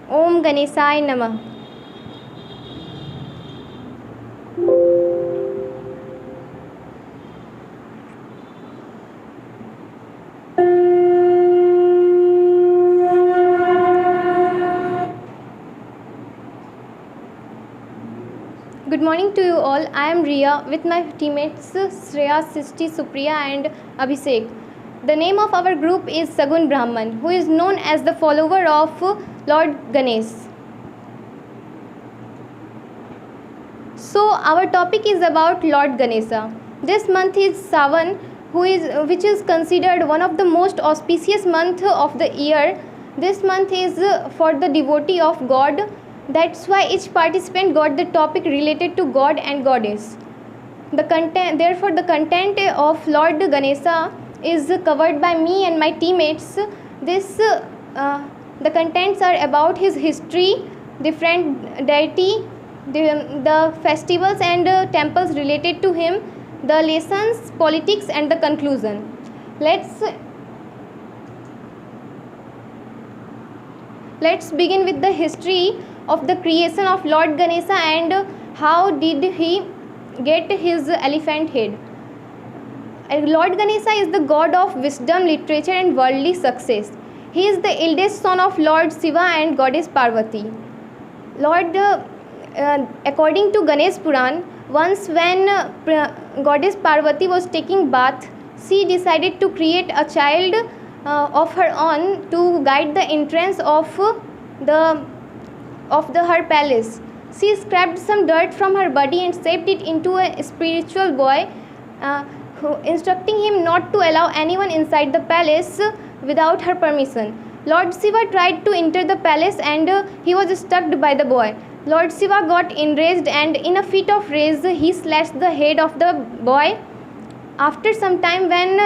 Om Ganesaya Namah. Good morning to you all. I am Riya with my teammates Shreya, Sisti, Supriya and Abhishek. The name of our group is Sagun Brahman, who is known as the follower of Lord Ganesh. So our topic is about Lord Ganesha. This month is Sawan, which is considered one of the most auspicious month of the year. This month is for the devotee of God. That's why each participant got the topic related to God and Goddess. Therefore, the content of Lord Ganesha is covered by me and my teammates. The contents are about his history, different deity, the festivals and temples related to him, the lessons, politics, and the conclusion. Let's begin with the history of the creation of Lord Ganesha and how did he get his elephant head. Lord Ganesha is the god of wisdom, literature and worldly success. He is the eldest son of Lord Shiva and goddess Parvati. According to Ganesh Puran, once when goddess Parvati was taking bath, she decided to create a child of her own to guide the entrance of her palace. She scraped some dirt from her body and shaped it into a spiritual boy, instructing him not to allow anyone inside the palace without her permission. Lord Shiva tried to enter the palace and he was struck by the boy. Lord Shiva got enraged and in a fit of rage he slashed the head of the boy. After some time, when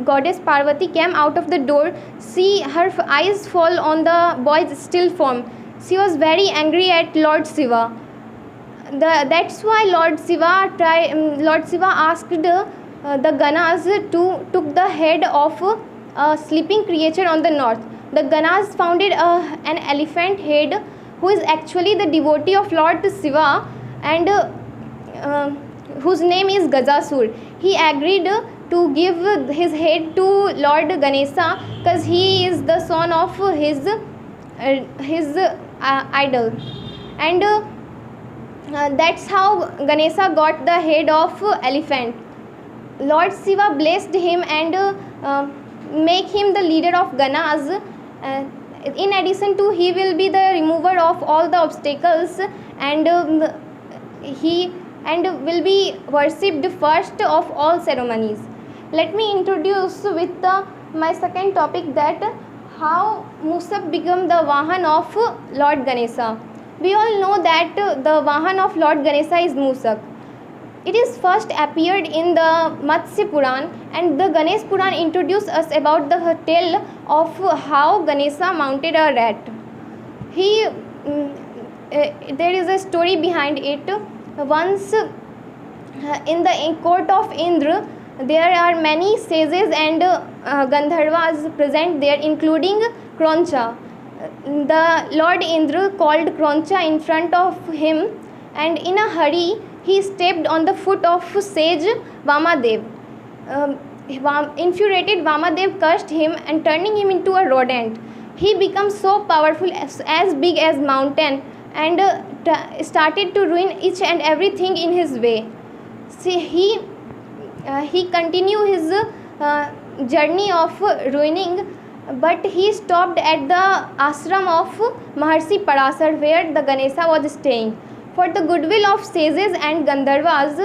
goddess Parvati came out of the door, her eyes fall on the boy's still form. She was very angry at Lord Shiva. That's why Lord Shiva asked the Ganas to took the head of a sleeping creature on the north. The Ganas founded an elephant head who is actually the devotee of Lord Shiva and whose name is Gajasur. He agreed to give his head to Lord Ganesha because he is the son of his idol, and that's how Ganesha got the head of elephant. Lord Shiva blessed him and make him the leader of Ganas. In addition to, he will be the remover of all the obstacles and he will be worshipped first of all ceremonies. Let me introduce with my second topic, that how Musak became the Vahan of Lord Ganesha. We all know that the Vahan of Lord Ganesha is Musak. It is first appeared in the Matsya Puran, and the Ganesh Puran introduced us about the tale of how Ganesha mounted a rat. There is a story behind it. Once in the court of Indra, there are many sages and Gandharvas present there, including Kroncha. The Lord Indra called Kroncha in front of him, and in a hurry he stepped on the foot of sage Vamadev. Infuriated, Vamadev cursed him and turning him into a rodent. He became so powerful, as big as mountain, and started to ruin each and everything in his way. See, he continued his journey of ruining, but he stopped at the ashram of Maharshi Parasar, where the Ganesha was staying. For the goodwill of sages and Gandharvas,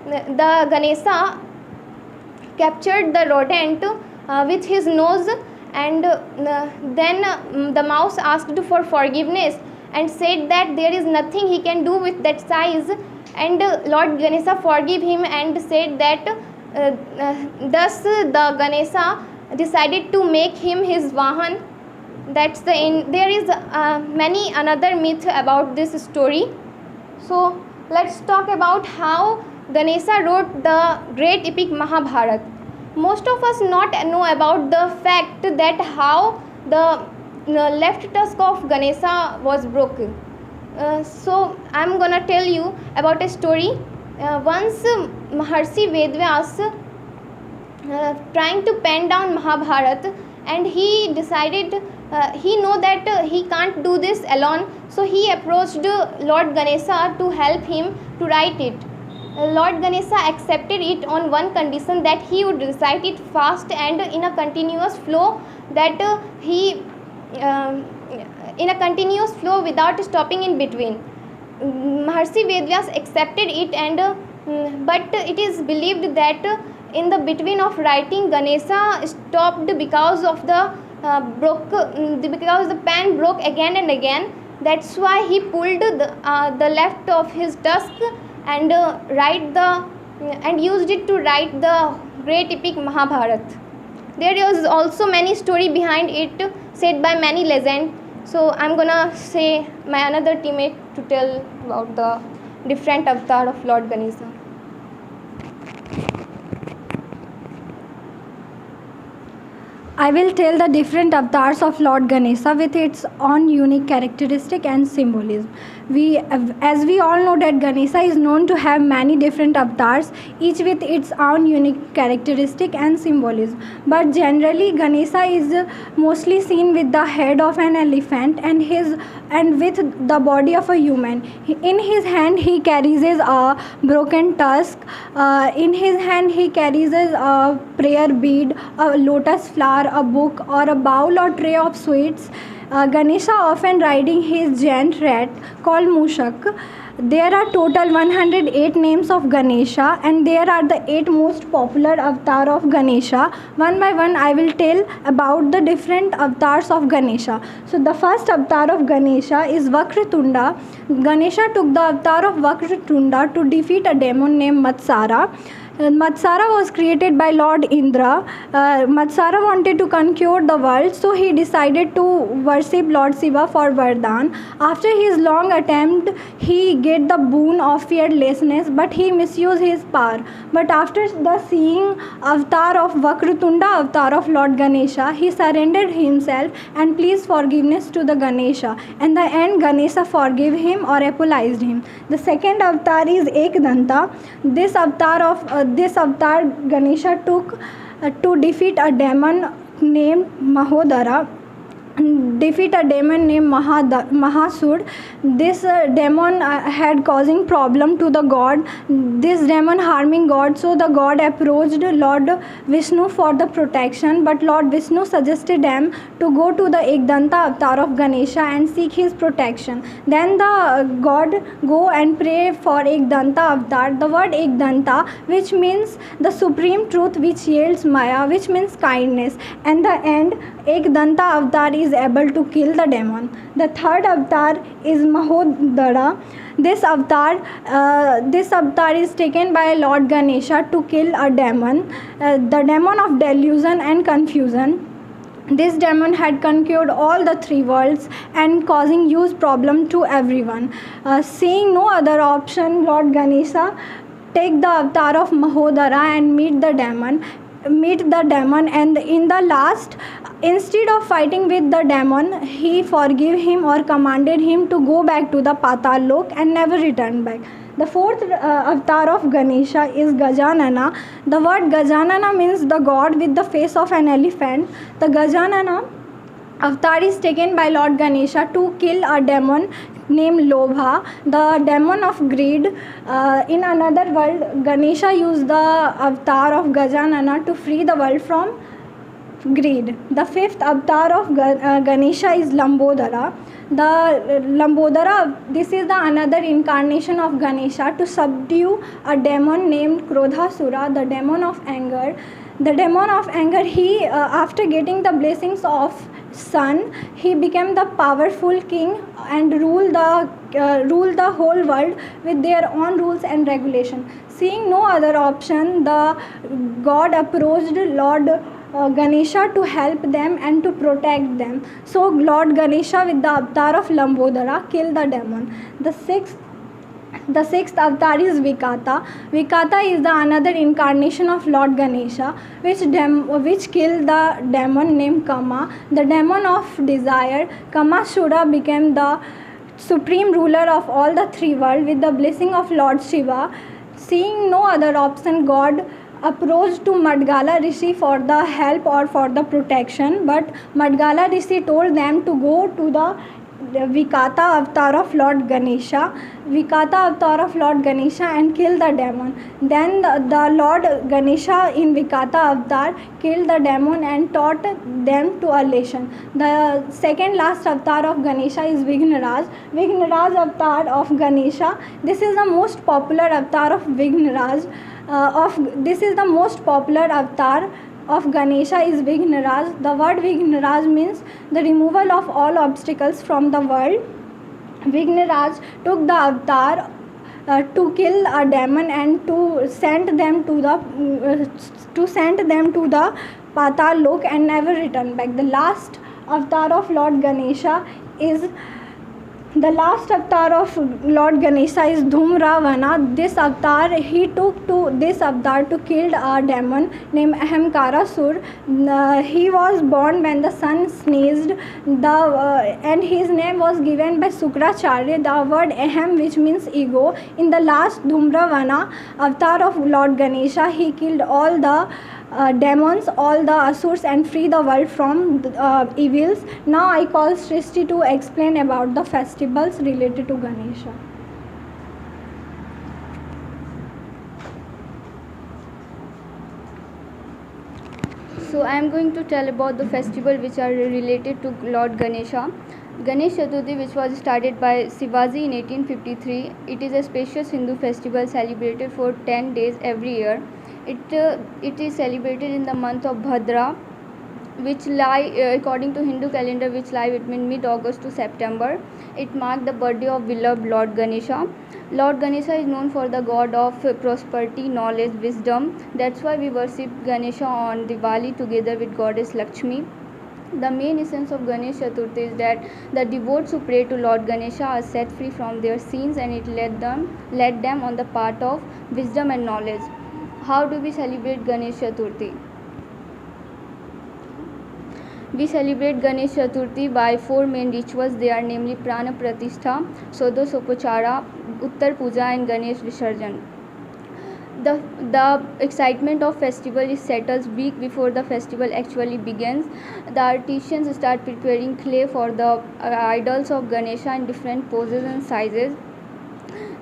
the Ganesha captured the rodent with his nose, and then the mouse asked for forgiveness and said that there is nothing he can do with that size, and Lord Ganesha forgave him and said that thus the Ganesha decided to make him his Vahan. There is many another myth about this story. So let's talk about how Ganesha wrote the great epic Mahabharata. Most of us not know about the fact that how the left tusk of Ganesha was broken. So I'm gonna tell you about a story. Once Maharshi Vedvyas trying to pen down Mahabharata, and he decided he know that he can't do this alone, so he approached Lord Ganesha to help him to write it. Lord Ganesha accepted it on one condition, that he would recite it fast and in a continuous flow, that in a continuous flow without stopping in between. Maharshi Vedvyas accepted it, and but it is believed that in the between of writing, Ganesha stopped because of the because the pen broke again and again. That's why he pulled the left of his tusk and used it to write the great epic Mahabharata. There is also many story behind it said by many legends. So I'm gonna say my another teammate to tell about the different avatar of Lord Ganesha. I will tell the different avatars of Lord Ganesha with its own unique characteristic and symbolism. As we all know that Ganesha is known to have many different avatars, each with its own unique characteristic and symbolism. But generally, Ganesha is mostly seen with the head of an elephant and with the body of a human. In his hand, he carries a broken tusk. In his hand, he carries a prayer bead, a lotus flower, a book, or a bowl or tray of sweets. Ganesha often riding his giant rat called Mushak. There are total 108 names of Ganesha, and there are the 8 most popular avatar of Ganesha. One by one I will tell about the different avatars of Ganesha. So the first avatar of Ganesha is Vakratunda. Ganesha took the avatar of Vakratunda to defeat a demon named Matsara. Matsara was created by Lord Indra. Matsara wanted to conquer the world, so he decided to worship Lord Shiva for Vardhan. After his long attempt, he get the boon of fearlessness, but he misused his power. But after the seeing avatar of Vakratunda, avatar of Lord Ganesha, he surrendered himself and pleased forgiveness to the Ganesha. In the end, Ganesha forgave him or apologized him. The second avatar is Ekdanta. This avatar Ganesha took to defeat a demon named Mahodara. Mahasur. This demon had causing problem to the god. This demon harming god, so the god approached Lord Vishnu for the protection, but Lord Vishnu suggested them to go to the Ekdanta avatar of Ganesha and seek his protection. Then the god go and pray for Ekdanta avatar. The word Ekdanta, which means the supreme truth which yields Maya, which means kindness. And the end, Ekdanta avatar is able to kill the demon. The third avatar is Mahodara. This avatar is taken by Lord Ganesha to kill a demon, the demon of delusion and confusion. This demon had conquered all the 3 worlds and causing huge problem to everyone. Seeing no other option, Lord Ganesha take the avatar of Mahodara and meet the demon, and in the last, instead of fighting with the demon, he forgave him or commanded him to go back to the Patal Lok and never return back. The fourth avatar of Ganesha is Gajanana. The word Gajanana means the god with the face of an elephant. The Gajanana avatar is taken by Lord Ganesha to kill a demon named Lobha, the demon of greed. In another world, Ganesha used the avatar of Gajanana to free the world from greed. The fifth avatar of Ganesha is Lambodara. The Lambodara, this is the another incarnation of Ganesha to subdue a demon named Krodhasura, the demon of anger. The demon of anger, he after getting the blessings of sun, he became the powerful king and rule the whole world with their own rules and regulation. Seeing no other option, the god approached Lord Ganesha to help them and to protect them. So Lord Ganesha with the avatar of Lambodara killed the demon. The sixth The sixth avatar is Vikata. Vikata is the another incarnation of Lord Ganesha, which killed the demon named Kama, the demon of desire. Kamashura became the supreme ruler of all the three worlds with the blessing of Lord Shiva. Seeing no other option, God approached to Madgala Rishi for the help or for the protection, but Madgala Rishi told them to go to the Vikata avatar of Lord Ganesha, and kill the demon. Then the Lord Ganesha in Vikata avatar killed the demon and taught them to a lesson. The second last avatar of Ganesha is Vighnaraj. Vighnaraj avatar of Ganesha. This is the most popular avatar of Vighnaraj. This is the most popular avatar of Ganesha is Vighnaraj. The word Vighnaraj means the removal of all obstacles from the world. Vighnaraj took the avatar to kill a demon and to send them to the Patal Lok and never return back. The last avatar of Lord Ganesha is Dhumravana. He took to this avatar to kill a demon named Ahamkarasur. He was born when the sun sneezed, and his name was given by Sukracharya. The word Aham, which means ego. In the last Dhumravana avatar of Lord Ganesha, he killed all the demons, all the asurs, and free the world from evils. Now I call Srishti to explain about the festivals related to Ganesha. So I am going to tell about the festival which are related to Lord Ganesha. Ganesh Chaturthi, which was started by Shivaji in 1853, it is a spacious Hindu festival celebrated for 10 days every year. It is celebrated in the month of Bhadra, which lie according to Hindu calendar, which lie between mid-August to September. It marked the birthday of beloved Lord Ganesha. Lord Ganesha is known for the god of prosperity, knowledge, wisdom. That's why we worship Ganesha on Diwali together with goddess Lakshmi. The main essence of Ganesh Chaturthi is that the devotees who pray to Lord Ganesha are set free from their sins, and it led them on the path of wisdom and knowledge. How do we celebrate Ganesh Chaturthi? We celebrate Ganesh Chaturthi by 4 main rituals. They are namely Prana Pratishtha, Sodosopachara, Uttar Puja, and Ganesh Visarjan. The excitement of festival is settles week before the festival actually begins. The artisans start preparing clay for the idols of Ganesha in different poses and sizes.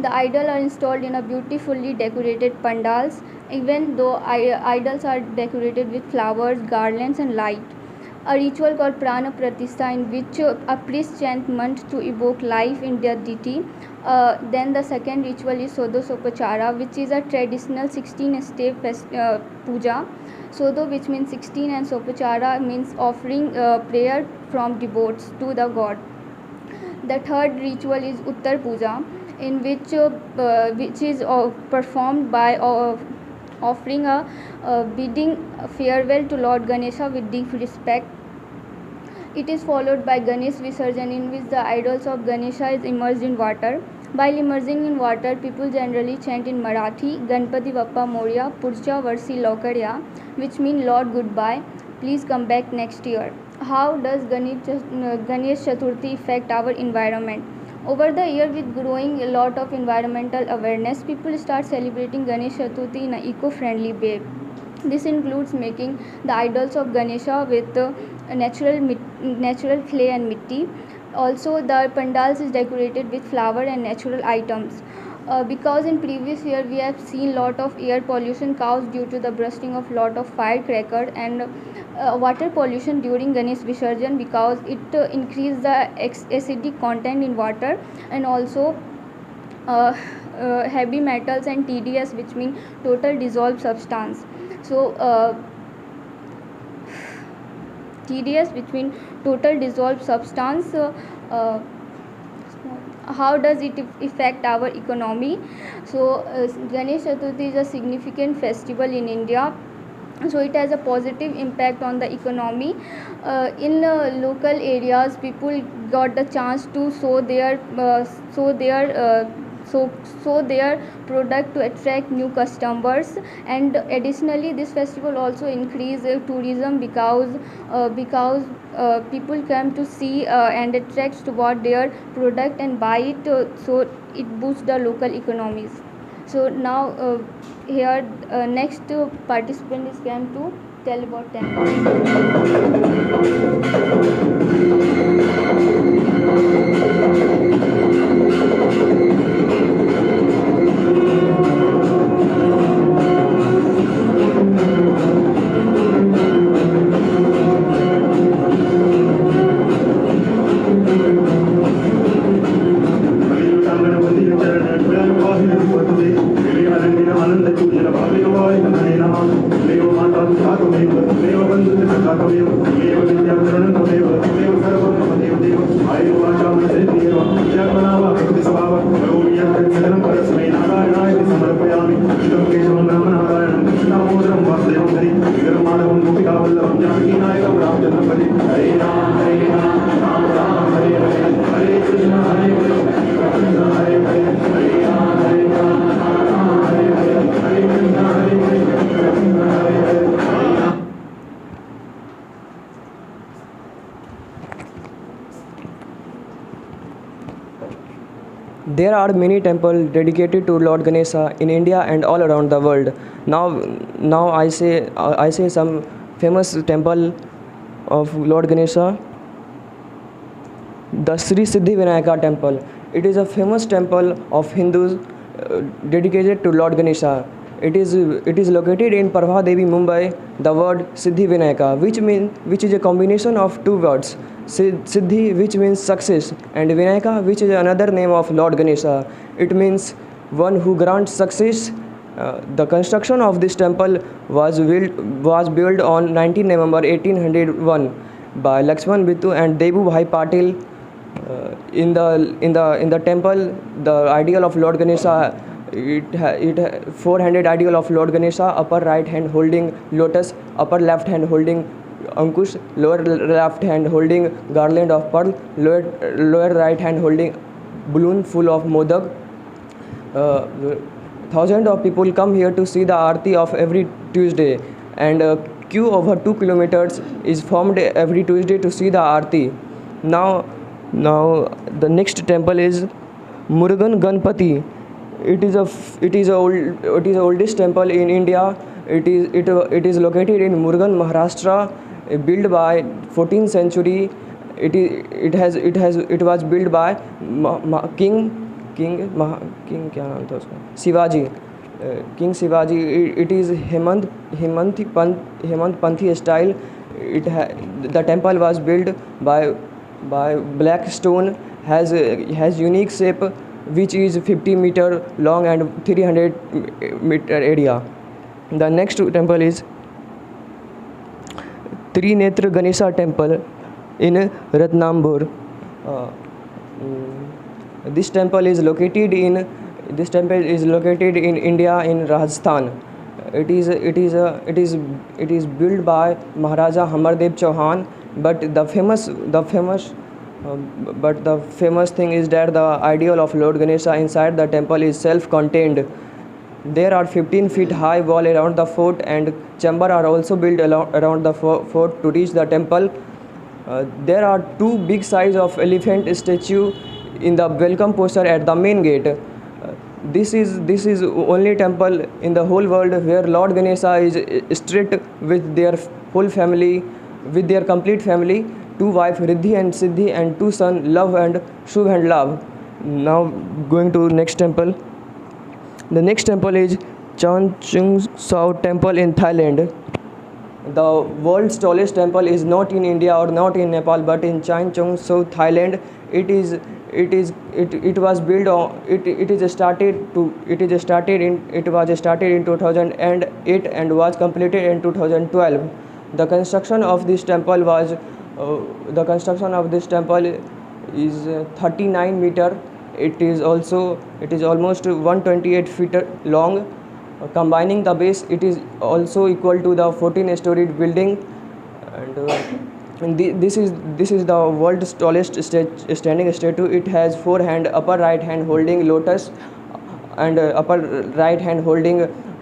The idols are installed in a beautifully decorated pandals, even though idols are decorated with flowers, garlands, and light. A ritual called Prana Pratishtha, in which a priest chants mantras to evoke life in their deity. Then the second ritual is Sodosopachara, which is a traditional 16-step puja. Sodo, which means 16, and Sopachara means offering prayer from devotees to the god. The third ritual is Uttar Puja, in which is performed by offering a bidding farewell to Lord Ganesha with deep respect. It is followed by Ganesh Visarjan, in which the idols of Ganesha is immersed in water. While immersing in water, people generally chant in Marathi, Ganpati Bappa Moria, Purcha Varsi Lokarya, which mean Lord goodbye, please come back next year. How does Ganesh Chaturthi affect our environment? Over the year, with growing a lot of environmental awareness, people start celebrating Ganesh Chaturthi in an eco-friendly way. This includes making the idols of Ganesha with natural clay and mitti. Also, the pandals is decorated with flower and natural items. Because in previous year we have seen lot of air pollution caused due to the bursting of lot of firecracker, and water pollution during Ganesh Visarjan, because it increased the acidic content in water, and also heavy metals and TDS, which mean total dissolved substance. So TDS, which mean total dissolved substance. How does it affect our economy? So Ganesh Chaturthi is a significant festival in India, so it has a positive impact on the economy. In local areas, people got the chance to sow their so their product to attract new customers. And additionally, this festival also increase tourism because people come to see and attracts toward their product and buy it, so it boosts the local economies. So now here next participant is came to tell about temple. There are many temples dedicated to Lord Ganesha in India and all around the world. Now I say some famous temple of Lord Ganesha. The Sri Siddhi Vinayaka temple. It is a famous temple of Hindus dedicated to Lord Ganesha. It is located in Parva Devi, Mumbai. The word Siddhi Vinayaka, which is a combination of two words, Siddhi, which means success, and Vinayaka, which is another name of Lord Ganesha. It means one who grants success. The construction of this temple was built on 19 November 1801 by Lakshman Bittu and Debu Bhai Patil. In the temple, the ideal of Lord Ganesha, it four-handed ideal of Lord Ganesha, upper right hand holding lotus, upper left hand holding ankush, lower left hand holding garland of pearl, lower right hand holding balloon full of modak. Thousands of people come here to see the aarti of every Tuesday, and a queue over 2 kilometers is formed every Tuesday to see the aarti. Now the next temple is Murugan Ganpati. It is the oldest temple in India. It is located in Murugan, Maharashtra. Built by 14th century. It was built by King क्या नाम था उसका, Shivaji, King Shivaji. It is Hemantpanthi style. The temple was built by black stone, has unique shape, which is 50 meter long and 300 meter area. The next temple is Trinetra Ganesha temple in Ratnambur. This temple is located in India, in Rajasthan. It is built by Maharaja Amardev Chauhan. But the famous thing is that the ideal of Lord Ganesha inside the temple is self-contained. There are 15 feet high wall around the fort, and chamber are also built around the fort to reach the temple. There are two big size of elephant statue in the welcome poster at the main gate. This is only temple in the whole world where Lord Ganesha is strict with their whole family, with their complete family, two wife Riddhi and Siddhi and two son Love and Shubh and Love. Now going to next temple. The next temple is Chan Chung Sao temple in Thailand. The world's tallest temple is not in India or not in Nepal, but in Chan Chung Sao, Thailand. It was built on, it was started in 2008 and was completed in 2012. The construction of this temple is 39 meter. It is almost 128 feet long. Combining the base, it is also equal to the 14-storied building. And this is the world's tallest standing statue. It has four hand, upper right hand holding lotus, and upper right hand holding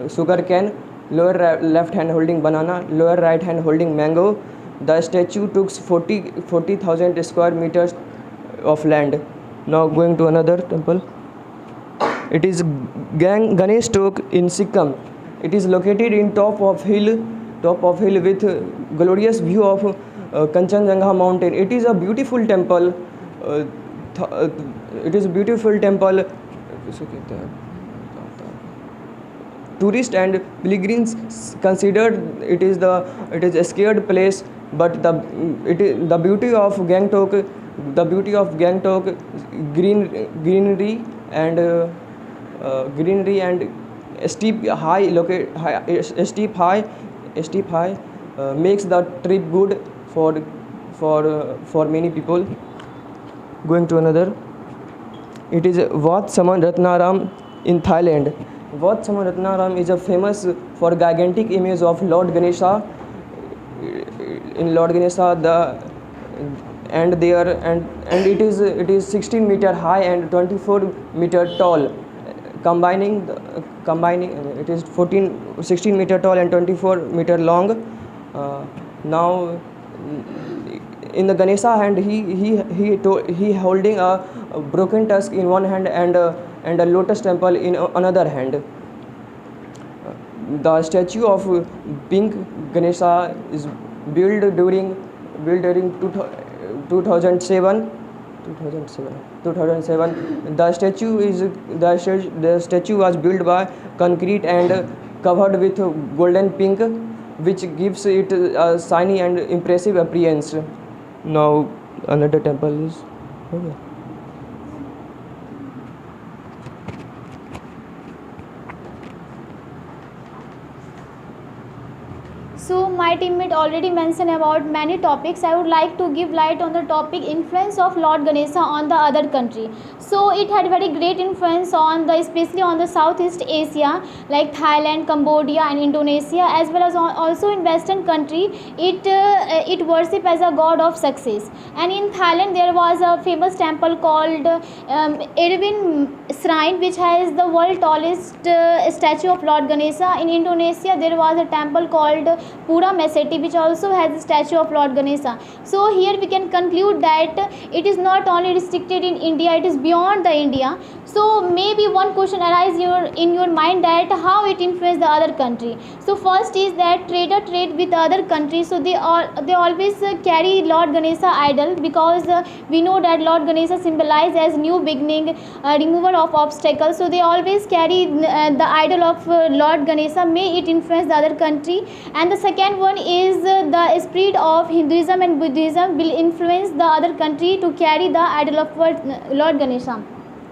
sugar cane, lower left hand holding banana, lower right hand holding mango. The statue took 40,000 square meters of land. Now going to another temple. It is Ganesh Tok in Sikkim. It is located in top of hill with glorious view of Kanchenjunga mountain. It is a beautiful temple. It is a beautiful temple. Tourists and pilgrims consider it is a scared place, but the beauty of Gangtok, greenery and steep high makes the trip good for many people. Going to another. It is Wat Samanratnam in Thailand. Wat Samanratnam is a famous for gigantic image of Lord Ganesha. In Lord Ganesha, it is 16 meter high and 24 meter tall. Combining it is 16 meter tall and 24 meter long. Now in the Ganesha hand, he holding a broken tusk in one hand and a lotus temple in another hand. The statue of pink Ganesha is built during 2007. The statue was built by concrete and covered with golden pink, which gives it a shiny and impressive appearance. Now another temple is okay. So my teammate already mentioned about many topics. I would like to give light on the topic influence of Lord Ganesha on the other country. So it had very great influence especially on the Southeast Asia like Thailand, Cambodia and Indonesia, as well as also in Western country. It worship as a god of success. And in Thailand there was a famous temple called Irwin Shrine, which has the world tallest statue of Lord Ganesha. In Indonesia there was a temple called Pura Meseti, which also has a statue of Lord Ganesha. So here we can conclude that it is not only restricted in India, it is beyond the India. So maybe one question arises in your mind that how it influenced the other country. So first is that trader trade with other countries, so they always carry Lord Ganesha idol, because we know that Lord Ganesha symbolizes as new beginning, remover of obstacles. So they always carry the idol of Lord Ganesha. May it influence the other country. And the second one is the spirit of Hinduism and Buddhism will influence the other country to carry the idol of Lord Ganesha.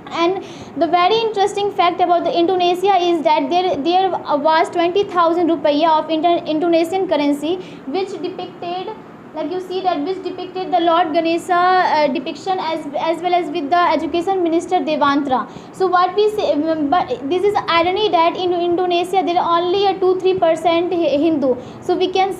And the very interesting fact about the Indonesia is that there was 20,000 rupiah of Indonesian currency, which depicted, like you see that, which depicted the Lord Ganesha depiction as well as with the education minister Devantra. So what we say, but this is irony that in Indonesia there are only a 2-3% Hindu. So we can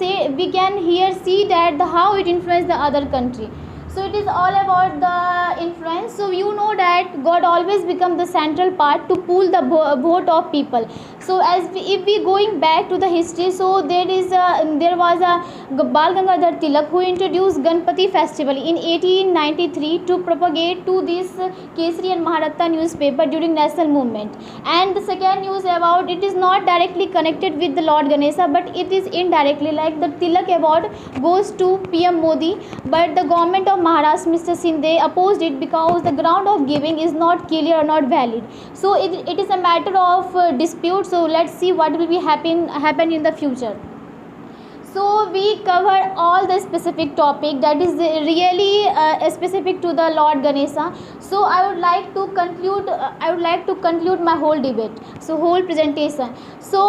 here see that how it influenced the other country. So it is all about the influence. So you know that God always becomes the central part to pull the vote of people. So if we going back to the history, so there was a Bal Gangadhar Tilak who introduced Ganpati festival in 1893 to propagate to this Kesari and Maharatta newspaper during national movement. And the second news about it is not directly connected with the Lord Ganesha, but it is indirectly, like the Tilak award goes to PM Modi, but the government of Maharashtra, Mr. Sindhe, opposed it because the ground of giving is not clear or not valid. So it is a matter of dispute. So let's see what will be happen in the future. So we cover all the specific topic that is really specific to the Lord Ganesha. So I would like to conclude my whole debate, so whole presentation. So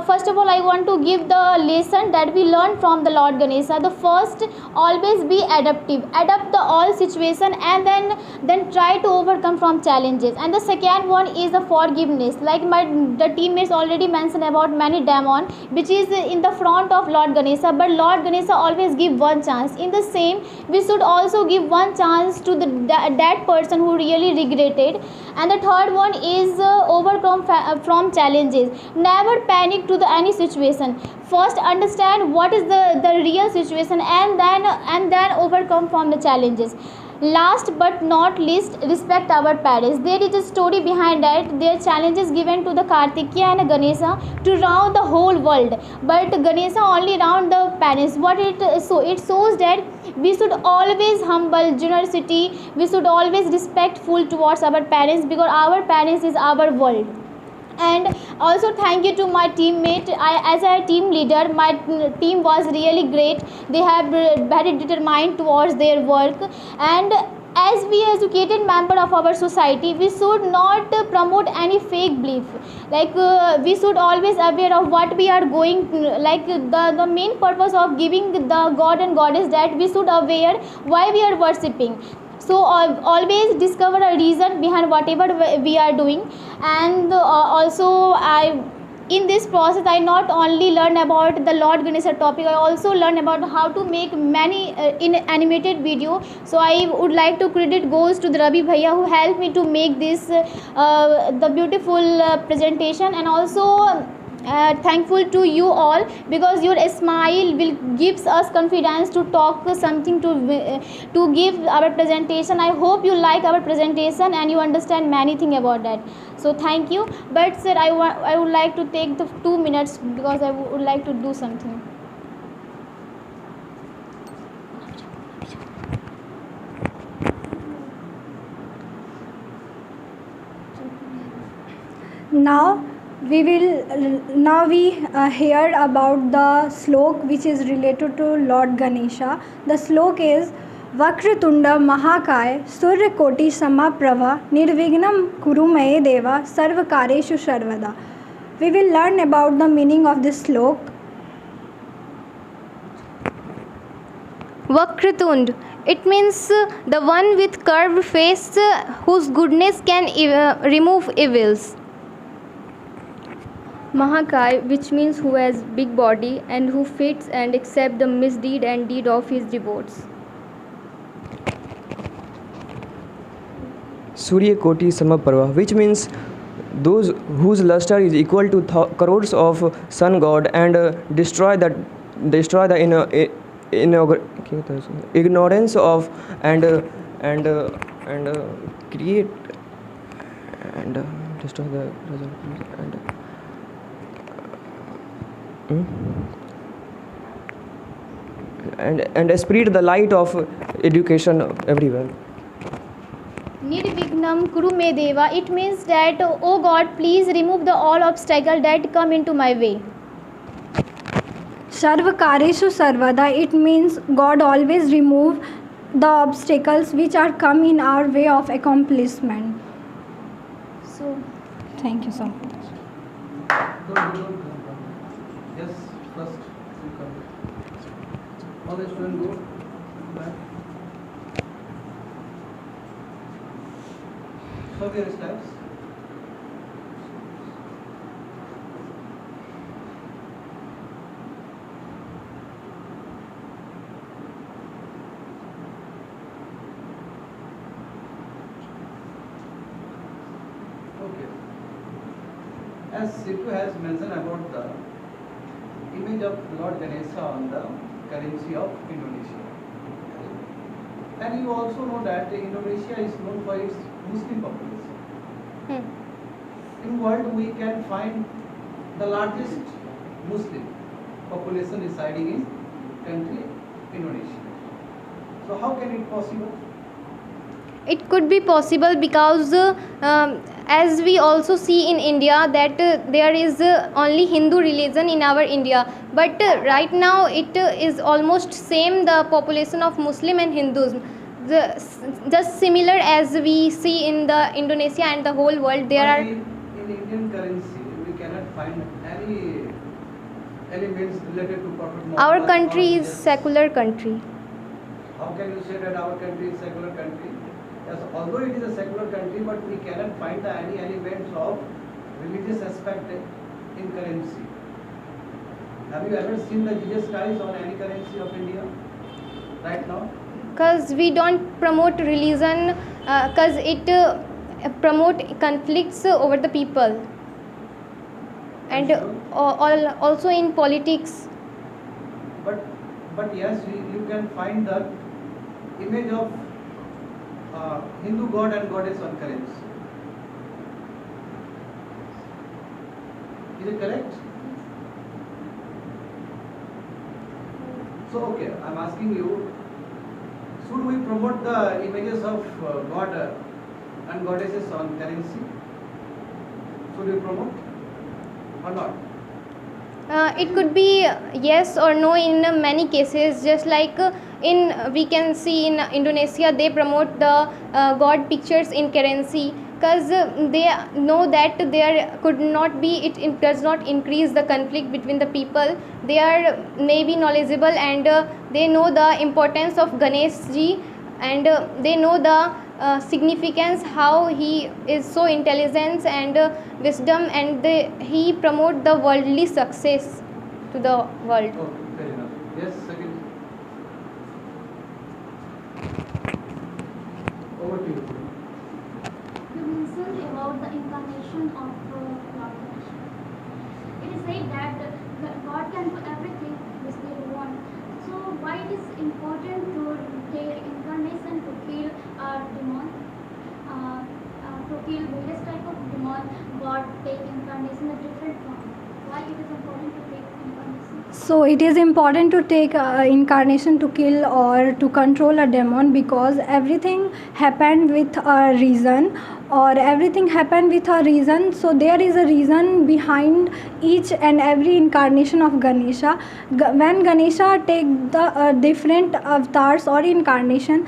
first of all, I want to give the lesson that we learned from the Lord Ganesha. The first, always be adaptive, adapt the all situation, and then try to overcome from challenges. And the second one is the forgiveness, like the teammates already mentioned about many demon which is in the front of Lord Ganesha, but Lord Ganesha always give one chance. In the same, we should also give give one chance to that person who really regretted. And the third one is overcome from challenges. Never panic to any situation. First understand what is the real situation, and then overcome from the challenges. Last but not least, respect our parents. There is a story behind that. Their challenges given to the Kartikeya and Ganesha to round the whole world, but Ganesha only round the parents. What it shows that we should always humble generosity. We should always respectful towards our parents, because our parents is our world. And also thank you to my teammate. As a team leader, my team was really great. They have very determined towards their work. And as we educated member of our society, we should not promote any fake belief. Like we should always aware of what we are going, like the main purpose of giving the god and goddess, that we should aware why we are worshipping. So always discover a reason behind whatever we are doing. And also in this process, I not only learn about the Lord Ganesha topic, I also learn about how to make many in animated video. So I would like to credit goes to the Ravi Bhaiya, who helped me to make this the beautiful presentation. And also thankful to you all, because your smile will gives us confidence to talk something to give our presentation. I hope you like our presentation and you understand many thing about that. So thank you. But sir, I would like to take the 2 minutes, because I would like to do something. Now we hear about the slok which is related to Lord Ganesha. The slok is Vakratunda Mahakaya Surya Koti Samaprabha Nirvignam Kurumaye Deva Sarvakareshu Sarvada. We will learn about the meaning of this slok. Vakratund. It means the one with curved face, whose goodness can remove evils. Mahakai, which means who has big body and who fits and accepts the misdeed and deed of his devotees. Surya Koti Samaprabha, which means those whose luster is equal to crores of sun god, and destroy the ignorance of and create and destroy the and spread the light of education everywhere. Nirvignam Kurume Deva. It means that, oh God, please remove the all obstacle that come into my way. Sarvakareshu Sarvada. It means God always remove the obstacles which are come in our way of accomplishment. So Thank you so much. Yes, first you come. All the students go back. Show your slides. Okay. As Situ has mentioned about the image of Lord Ganesha on the currency of Indonesia. And you also know that Indonesia is known for its Muslim population. In world we can find the largest Muslim population residing in country Indonesia. So how can it possible? it could be possible because as we also see in India that there is only Hindu religion in our India, but right now it is almost same the population of Muslim and Hindus, just similar as we see in the Indonesia and the whole world. There are in Indian currency we cannot find any elements related to Prophet Muhammad. our country or is Jesus. secular country. How can you say that our country is secular country? Yes, although it is a secular country, but we cannot find any elements of religious aspect in currency. Have you ever seen the Jesus Christ on any currency of India right now? Because we don't promote religion, because it promote conflicts over the people, and also in politics. But yes, you can find the image of Hindu god and goddess on currency. Is it correct? So okay, I'm asking you, should we promote the images of god and goddesses on currency? Should we promote or not? It could be yes or no in many cases. Just like we can see in Indonesia, they promote the god pictures in currency, because they know that there could not be it does not increase the conflict between the people. They are maybe knowledgeable, and they know the importance of Ganesh ji, and they know the significance, how he is so intelligent and wisdom, and he promote the worldly success to the world. Okay, fair enough. Yes, second. Over to you. You mentioned about the incarnation of Lord Ganesha. It is said that God can do everything which they want. So why it is important to take incarnation to kill a demon? To kill various type of demon, God take incarnation in different form. Why it is important to take incarnation? So it is important to take incarnation to kill or to control a demon, because everything happened with a reason, or everything happened with a reason. So there is a reason behind each and every incarnation of Ganesha. When Ganesha take the different avatars or incarnation,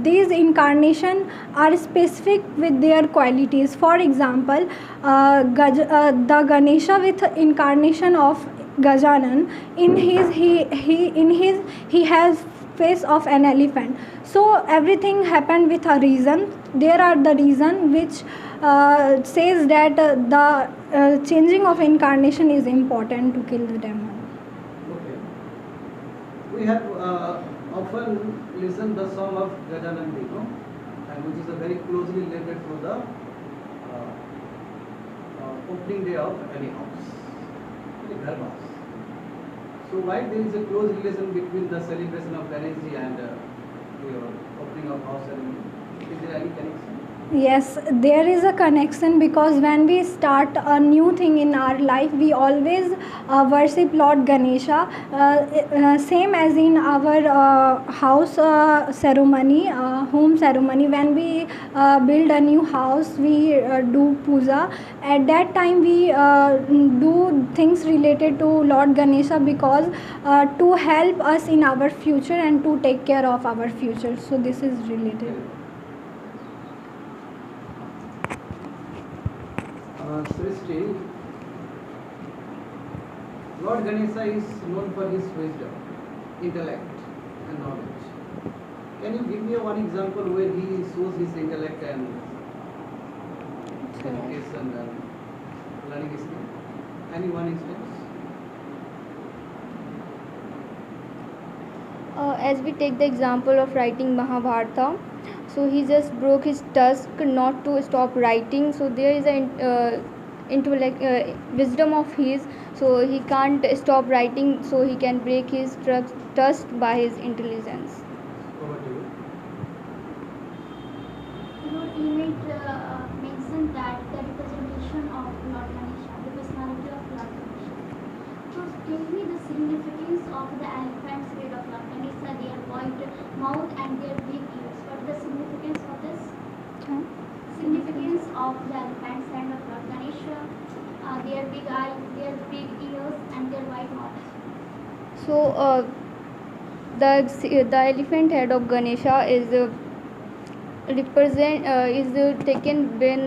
these incarnation are specific with their qualities. For example, the Ganesha with incarnation of Gajanan, in his he has face of an elephant. So everything happened with a reason. There are the reason which says that the changing of incarnation is important to kill the demon. Okay. We have often listened the song of Gajanandi, no? And which is a very closely related to the opening day of any house, any dharmas. So why there is a close relation between the celebration of Ganeshji and your opening of house ceremony? Is there any connection? Yes, there is a connection, because when we start a new thing in our life, we always worship Lord Ganesha, same as in our house ceremony, home ceremony. When we build a new house, we do puja. At that time, we do things related to Lord Ganesha, because to help us in our future and to take care of our future. So this is related. Srishti, Lord Ganesha is known for his wisdom, intellect and knowledge. Can you give me one example where he shows his intellect and education and learning skill? Any one instance? As we take the example of writing Mahabharata, so he just broke his tusk not to stop writing. So there is a wisdom of his, so he can't stop writing, so he can break his tusk by his intelligence. Over to you. Your image mentioned that the representation of Lord Ganesha, the personality of Lord Ganesha. So tell me the significance of the elephant's head of Lord Ganesha, their wide mouth and their big ears. What is the significance of this? Significance of the elephant's hand of Lord Ganesha, their big eyes, their big ears and their wide mouth. So the elephant head of Ganesha is taken when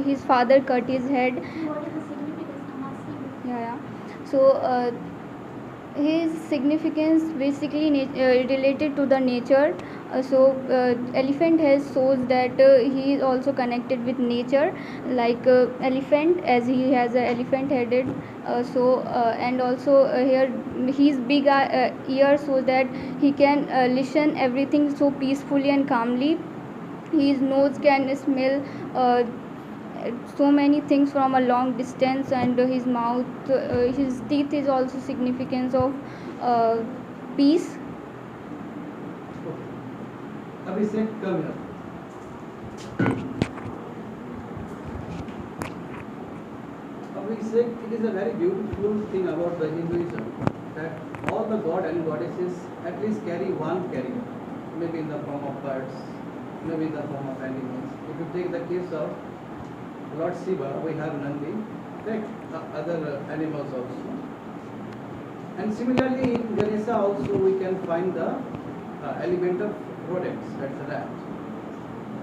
his father cut his head. What is the significance? I'm asking you. Yeah. So His significance basically related to the nature. Elephant has shows that he is also connected with nature, like elephant, as he has a elephant headed. And also here his big ear, so that he can listen everything so peacefully and calmly. His nose can smell so many things from a long distance, and his mouth, his teeth is also significance of peace. Abhishek, come here. Abhishek, it is a very beautiful thing about the Hinduism that all the god and goddesses at least carry one carrier, maybe in the form of birds, maybe in the form of animals. If you take the case of Lord Shiva, we have Nandi, take other animals also. And similarly in Ganesha also we can find the element of rodents, that's a rat.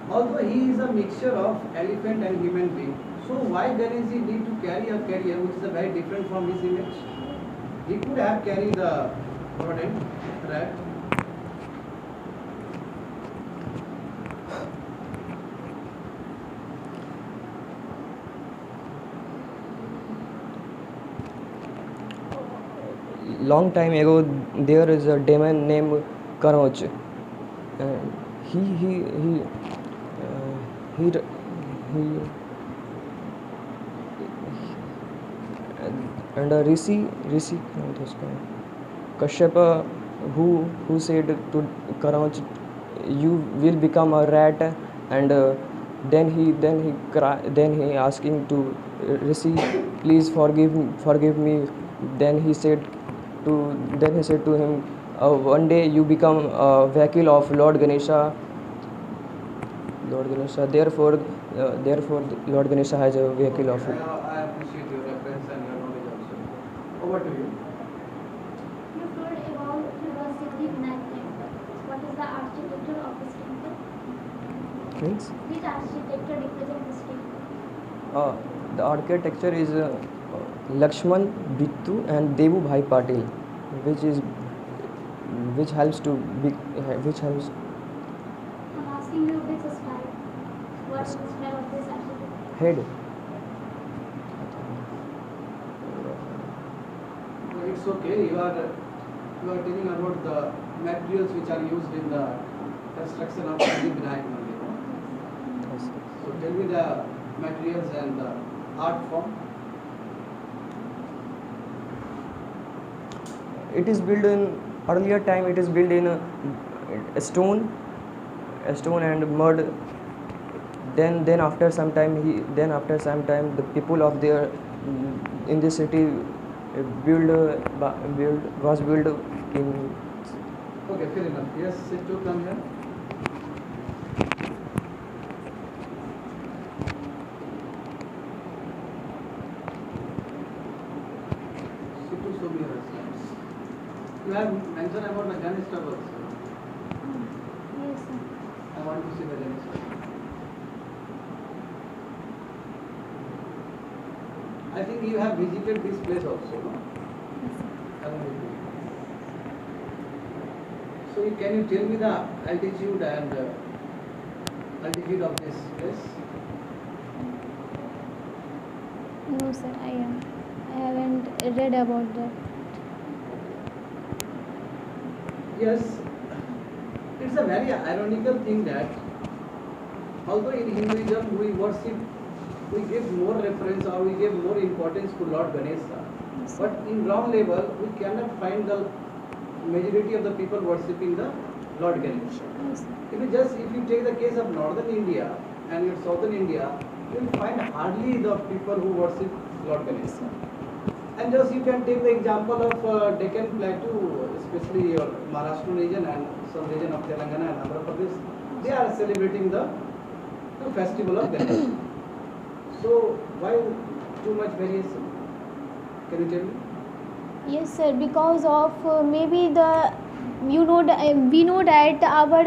Although he is a mixture of elephant and human being, so why Ganesh need to carry a carrier which is very different from his image? He could have carried the rodent, rat. Long time ago, there is a demon named Karoch. And he and a Rishi नाम था उसका, Kashyapa, who said to Karoch, you will become a rat, and then he asking to Rishi, please forgive me. Then he said to him, one day you become a vehicle of Lord Ganesha. Therefore Lord Ganesha has a vehicle of it. I appreciate your reference and your knowledge also. Over to you. You told about the Siddhivinayak temple. What is the architecture of this temple? Means Which architecture represents this temple? the architecture is Lakshman Bittu and Devu Bhai Patil, which helps. I'm asking you which style. What is the style of this architecture? Head. It's okay. You are telling about the materials which are used in the construction of Siddhivinayak Mandir. So tell me the materials and the art form. It is built in earlier time. It is built in a stone and mud. Then after some time, the people of there in this city was built in. Okay, fair enough. Yes, Sittu, come here. Sittu, show me your slides. You have mentioned about the Ganesh tables. Yes, sir. I want to see the Ganesh table. I think you have visited this place also, no? Haven't you? So can you tell me the altitude and altitude of this place? No, sir, I haven't read about that. Yes, it's a very ironical thing that although in Hinduism we give more reference or we give more importance to Lord Ganesha, but in ground level we cannot find the majority of the people worshipping the Lord Ganesha. Yes, sir. If you take the case of northern India and your southern India, you will find hardly the people who worship Lord Ganesha. And just you can take the example of Deccan Plateau, especially your Maharashtra region and some region of Telangana and Andhra Pradesh, they are celebrating the festival of Ganesha. So why too much variation? Can you tell me? Yes, sir, because of maybe the we know that our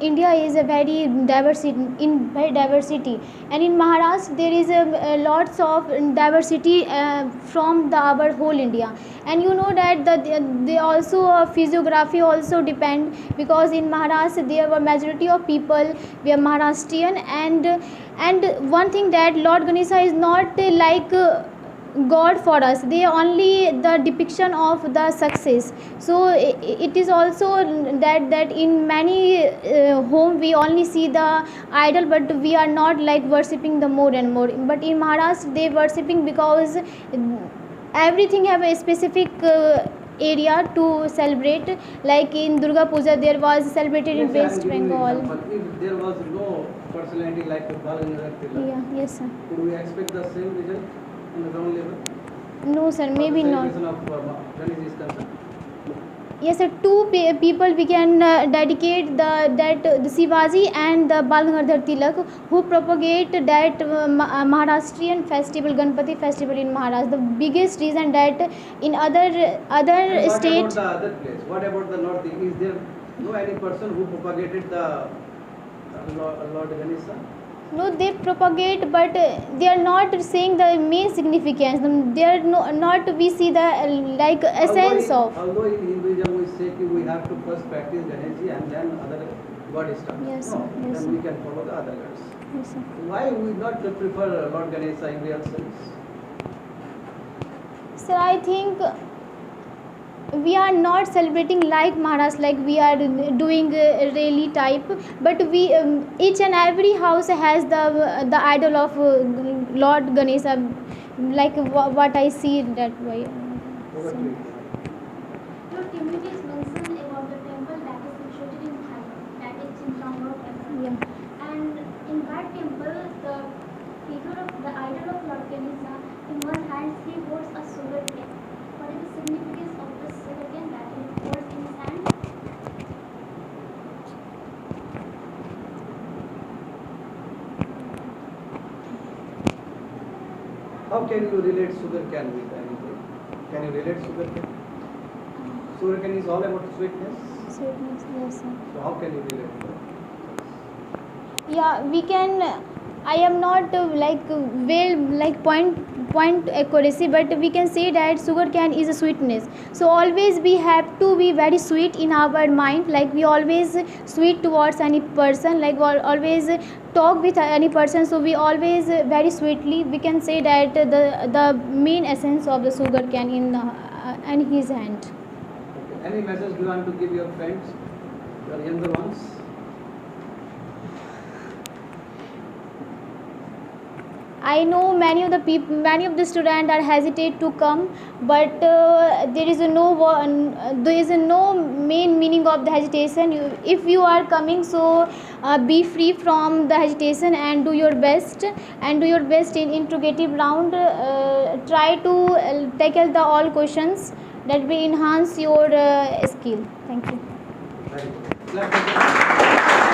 India is a very diversity, and in Maharashtra there is a lots of diversity from our whole India. And you know that they also physiography also depend, because in Maharashtra there were majority of people were Maharashtrian, and one thing that Lord Ganesha is not like God for us, they are only the depiction of the success. So it is also that in many home we only see the idol, but we are not like worshipping the more and more. But in Maharashtra they worshipping because everything have a specific area to celebrate. Like in Durga Puja there was celebrated in Let's West say I'm giving you an Bengal. example. If there was no personality like Bal Gangadhar Tilak, Yeah, yes sir. could we expect the same result on the ground level? No sir, maybe the not. celebration of Ganesh is concerned. Yes sir, two people we can dedicate the Shivaji and the Bal Gangadhar Tilak, who propagate that Maharashtrian festival, Ganpati festival in Maharashtra. The biggest reason that in other And what state. about the other place? What about the north? Is there no any person who propagated the Lord Ganesha? No, they propagate, but they are not saying the main significance. They are not we see the like essence of. Although in Hinduism we say that we have to first practice Ganeshji and then other god stuff. Yes, No, yes, then we can follow the other gods. Yes, sir. Why we not prefer Lord Ganesha in real sense? Sir, I think we are not celebrating like Maharashtra, like we are doing rally type, but we each and every house has the idol of Lord Ganesha, like what I see that way. Over to you. Your community is mentioned about the temple that is situated in Thailand, that is Chimchangro temple. Yeah. And in that temple, the figure of the idol of Lord Ganesha, in one hand he holds a sugar cane. What is the significance of the sugar cane that he holds in his hand? How can you relate sugar cane with anything? Can you relate sugar cane? Sugar cane is all about sweetness. Sweetness, yes, sir. So how can you relate to that? Yeah, we can. I am not point accuracy, but we can say that sugar cane is a sweetness. So always we have to be very sweet in our mind. Like we always sweet towards any person. Like we always talk with any person. So we always very sweetly. We can say that the main essence of the sugar cane in his hand. Okay. Any message you want to give your friends, your younger ones? I know many of the students are hesitate to come, but there is no main meaning of the hesitation. If you are coming, so be free from the hesitation and do your best in interrogative round. Try to tackle the all questions that will enhance your skill. Thank you. Very good. Clap for them.